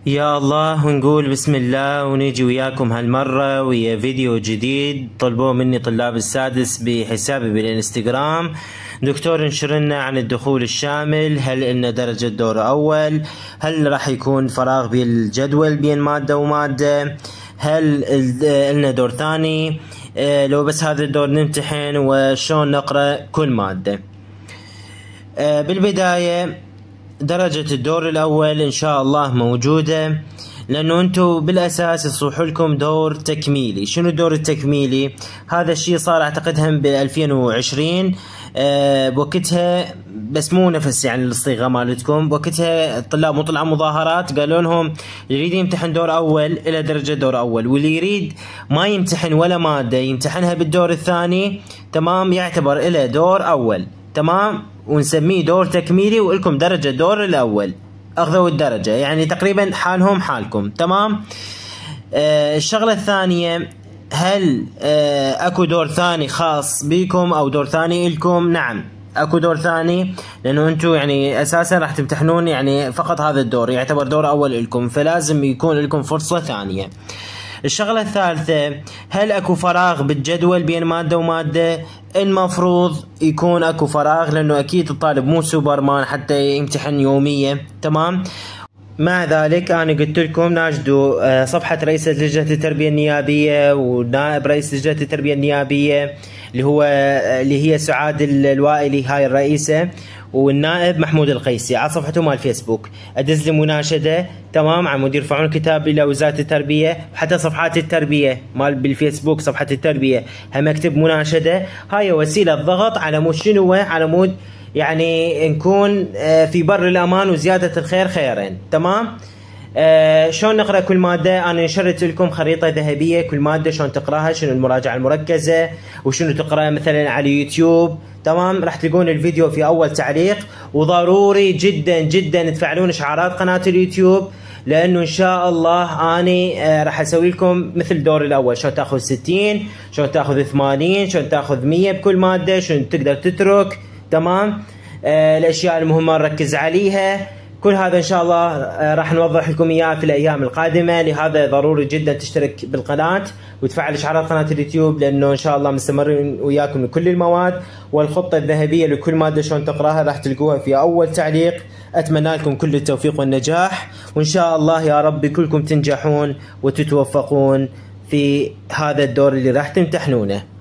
يا الله، ونقول بسم الله ونيجي وياكم هالمرة ويا فيديو جديد طلبوه مني طلاب السادس بحسابي بالانستغرام. دكتور انشر لنا عن الدخول الشامل، هل إلنا درجة دور أول؟ هل راح يكون فراغ بالجدول بين مادة ومادة؟ هل إلنا دور ثاني؟ لو بس هذا الدور نمتحن وشون نقرأ كل مادة. بالبداية درجة الدور الأول إن شاء الله موجودة، لأنه أنتوا بالأساس يصلح لكم دور تكميلي. شنو الدور التكميلي؟ هذا الشيء صار أعتقدها ب 2020 بوقتها، بس مو نفس يعني الصيغة مالتكم. بوقتها الطلاب طلعوا مظاهرات قالوا لهم اللي يريد يمتحن دور أول إلى درجة دور أول، واللي يريد ما يمتحن ولا مادة يمتحنها بالدور الثاني تمام يعتبر إلى دور أول تمام، ونسميه دور تكميلي ولكم درجة دور الأول. أخذوا الدرجة يعني تقريبا حالهم حالكم تمام. الشغلة الثانية، هل أكو دور ثاني خاص بكم أو دور ثاني إلكم؟ نعم أكو دور ثاني، لأنه أنتوا يعني أساسا راح تمتحنون يعني فقط هذا الدور يعتبر دور أول إلكم، فلازم يكون لكم فرصة ثانية. الشغلة الثالثة، هل اكو فراغ بالجدول بين مادة ومادة؟ المفروض يكون اكو فراغ، لانه اكيد الطالب مو سوبرمان حتى يمتحن يوميا تمام. مع ذلك انا قلت لكم ناجدوا صفحة رئيس لجنة التربية النيابية ونائب رئيس لجنة التربية النيابية اللي هي سعاد الوائلي، هاي الرئيسة، والنائب محمود القيسي، على صفحتهم على الفيسبوك. ادز لي مناشده تمام على مدير يرفعون كتاب الى وزاره التربيه، وحتى صفحات التربيه مال بالفيسبوك صفحه التربيه هم اكتب مناشده. هاي وسيله ضغط على مود شنو؟ على مود يعني نكون في بر الامان وزياده الخير خيرين تمام. شلون نقرأ كل مادة؟ أنا نشرت لكم خريطة ذهبية كل مادة شلون تقرأها، شنو المراجعة المركزة، وشنو تقرأ مثلا على يوتيوب تمام. راح تلقون الفيديو في أول تعليق، وضروري جدا جدا تفعلون إشعارات قناة اليوتيوب، لأنه إن شاء الله أنا راح أسوي لكم مثل دور الأول، شلون تأخذ 60، شلون تأخذ 80، شلون تأخذ 100 بكل مادة، شلون تقدر تترك تمام. الأشياء المهمة نركز عليها، كل هذا ان شاء الله راح نوضح لكم اياه في الايام القادمه. لهذا ضروري جدا تشترك بالقناه وتفعل اشعارات قناه اليوتيوب، لانه ان شاء الله مستمرين وياكم لكل المواد، والخطه الذهبيه لكل ماده شلون تقراها راح تلقوها في اول تعليق. اتمنى لكم كل التوفيق والنجاح، وان شاء الله يا رب كلكم تنجحون وتتوفقون في هذا الدور اللي راح تمتحنونه.